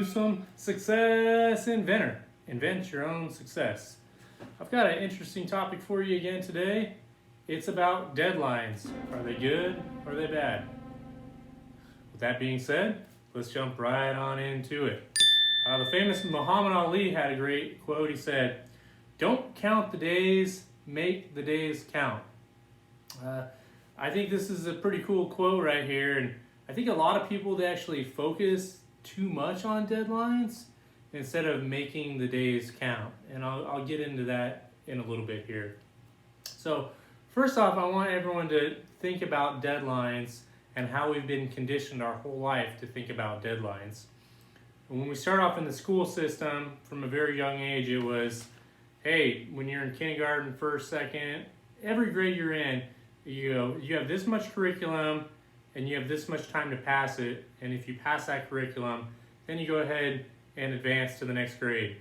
to some success inventor. Invent your own success. I've got an interesting topic for you again today. It's about deadlines. Are they good or are they bad? With that being said, let's jump right on into it. The famous Muhammad Ali had a great quote. He said, "Don't count the days, make the days count." I think this is a pretty cool quote right here, and I think a lot of people, they actually focus too much on deadlines instead of making the days count. And I'll get into that in a little bit here. So first off, I want everyone to think about deadlines and how we've been conditioned our whole life to think about deadlines. And when we start off in the school system from a very young age, it was, hey, when you're in kindergarten, first, second, every grade you're in, you have this much curriculum and you have this much time to pass it. And if you pass that curriculum, then you go ahead and advance to the next grade.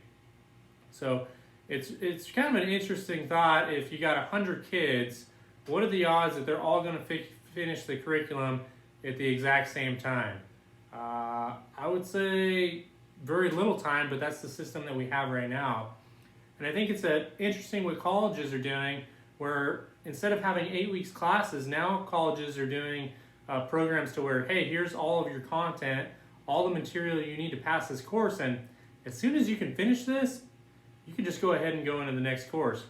So it's kind of an interesting thought. If you got 100 kids, what are the odds that they're all going to finish the curriculum at the exact same time? I would say very little time, but that's the system that we have right now. And I think it's interesting what colleges are doing, where instead of having 8 weeks classes, now colleges are doing programs to where, hey, here's all of your content, all the material you need to pass this course, and as soon as you can finish this, you can just go ahead and go into the next course.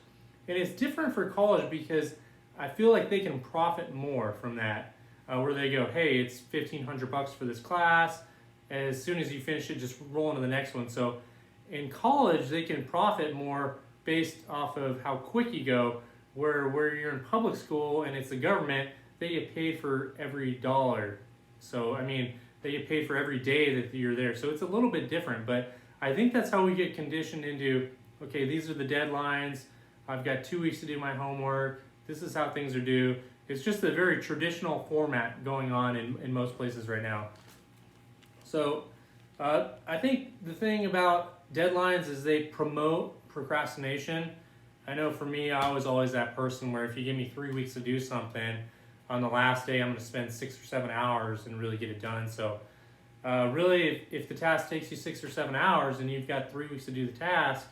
And it's different for college because I feel like they can profit more from that, where they go, hey, it's $1,500 for this class. As soon as you finish it, just roll into the next one. So in college, they can profit more based off of how quick you go, where you're in public school and it's the government, they get paid for every dollar. So, I mean, they get paid for every day that you're there. So it's a little bit different, but I think that's how we get conditioned into, okay, these are the deadlines. I've got 2 weeks to do my homework. This is how things are due. It's just a very traditional format going on in most places right now. So I think the thing about deadlines is they promote procrastination. I know for me, I was always that person where if you give me 3 weeks to do something, on the last day I'm going to spend 6 or 7 hours and really get it done. So really, if the task takes you 6 or 7 hours and you've got 3 weeks to do the task,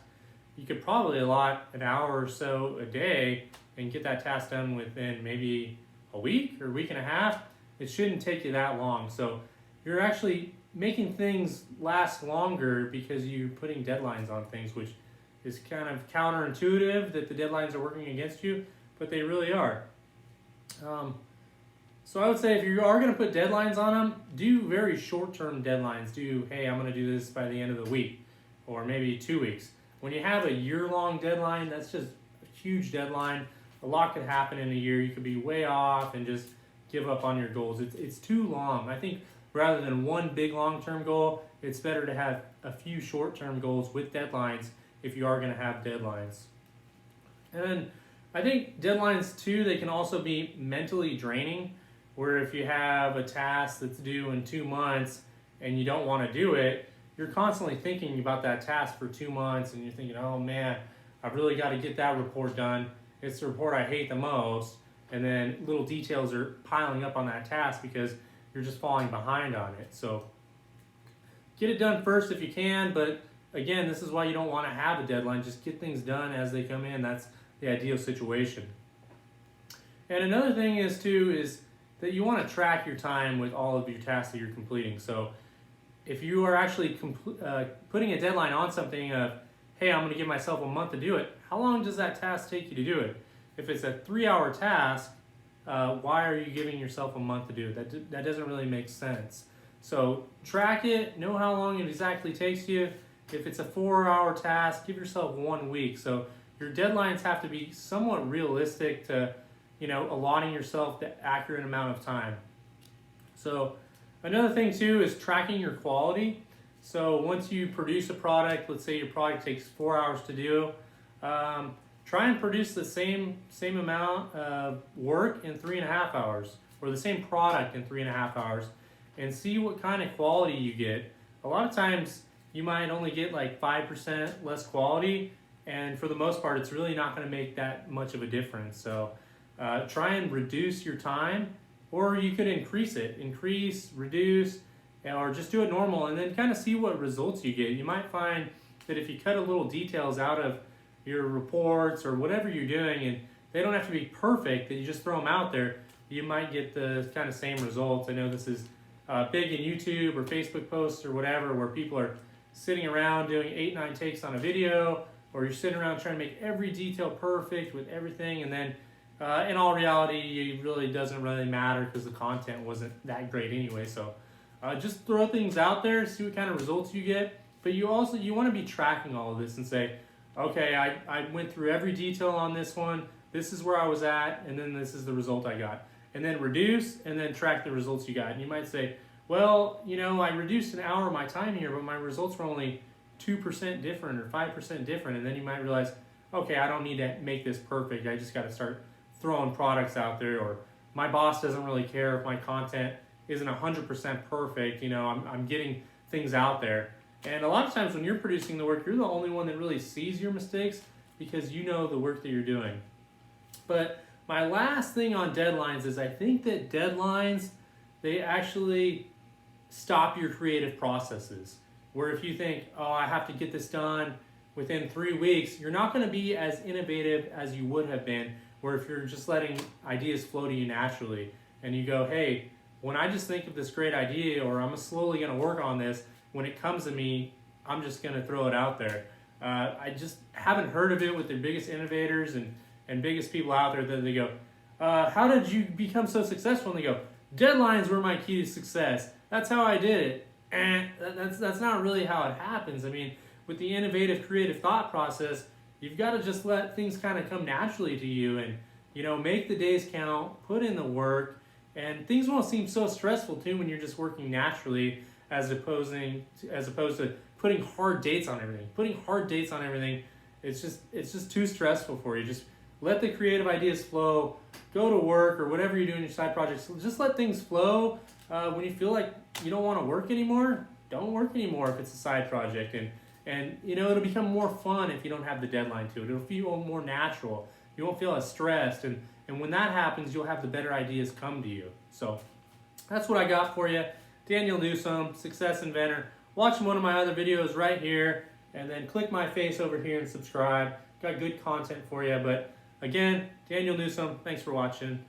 you could probably allot an hour or so a day and get that task done within maybe a week or a week and a half. It shouldn't take you that long. So you're actually making things last longer because you're putting deadlines on things, which is kind of counterintuitive that the deadlines are working against you, but they really are. So I would say if you are going to put deadlines on them, do very short-term deadlines. Do, hey, I'm going to do this by the end of the week, or maybe 2 weeks. When you have a year-long deadline, that's just a huge deadline. A lot could happen in a year. You could be way off and just give up on your goals. It's too long. I think rather than one big long-term goal, it's better to have a few short-term goals with deadlines if you are going to have deadlines. And then I think deadlines too, they can also be mentally draining, where if you have a task that's due in 2 months and you don't want to do it, you're constantly thinking about that task for 2 months and you're thinking, oh man, I've really got to get that report done. It's the report I hate the most. And then little details are piling up on that task because you're just falling behind on it. So get it done first if you can, but again, this is why you don't want to have a deadline. Just get things done as they come in. That's the ideal situation. And another thing is that you want to track your time with all of your tasks that you're completing. So if you are actually putting a deadline on something of, hey, I'm going to give myself a month to do it, how long does that task take you to do it? If it's a 3-hour task, why are you giving yourself a month to do it? That doesn't really make sense. So track it, know how long it exactly takes you. If it's a 4-hour task, give yourself 1 week. So your deadlines have to be somewhat realistic to, allotting yourself the accurate amount of time. So another thing too is tracking your quality. So once you produce a product, let's say your product takes 4 hours to do, try and produce the same amount of work in 3.5 hours, or the same product in 3.5 hours, and see what kind of quality you get. A lot of times you might only get like 5% less quality, and for the most part, it's really not going to make that much of a difference. So try and reduce your time, or you could increase it. Increase, reduce, or just do it normal and then kind of see what results you get. You might find that if you cut a little details out of your reports or whatever you're doing, and they don't have to be perfect, that you just throw them out there, you might get the kind of same results. I know this is big in YouTube or Facebook posts or whatever, where people are sitting around doing 8-9 takes on a video, or you're sitting around trying to make every detail perfect with everything, and then in all reality, it really doesn't really matter because the content wasn't that great anyway. So just throw things out there, see what kind of results you get. But you want to be tracking all of this and say, okay, I went through every detail on this one. This is where I was at, and then this is the result I got. And then reduce, and then track the results you got. And you might say, well, I reduced an hour of my time here, but my results were only 2% different or 5% different. And then you might realize, okay, I don't need to make this perfect. I just got to start throwing products out there, or my boss doesn't really care if my content isn't 100% perfect. I'm getting things out there. And a lot of times when you're producing the work, you're the only one that really sees your mistakes because you know the work that you're doing. But my last thing on deadlines is I think that deadlines, they actually stop your creative processes. Where if you think, oh, I have to get this done within 3 weeks, you're not going to be as innovative as you would have been. Where if you're just letting ideas flow to you naturally, and you go, hey, when I just think of this great idea, or I'm slowly going to work on this, when it comes to me, I'm just going to throw it out there. I just haven't heard of it with the biggest innovators and biggest people out there that they go, how did you become so successful? And they go, deadlines were my key to success. That's how I did it. And that's not really how it happens. I mean, with the innovative, creative thought process, you've got to just let things kind of come naturally to you and, make the days count, put in the work, and things won't seem so stressful too when you're just working naturally as opposed to putting hard dates on everything. Putting hard dates on everything, it's just too stressful for you. Just let the creative ideas flow, go to work or whatever you're doing in your side projects. Just let things flow. When you feel like you don't want to work anymore, don't work anymore if it's a side project. And it'll become more fun if you don't have the deadline to it. It'll feel more natural. You won't feel as stressed. And when that happens, you'll have the better ideas come to you. So that's what I got for you. Daniel Newsom, Success Inventor. Watch one of my other videos right here, and then click my face over here and subscribe. Got good content for you. But again, Daniel Newsom, thanks for watching.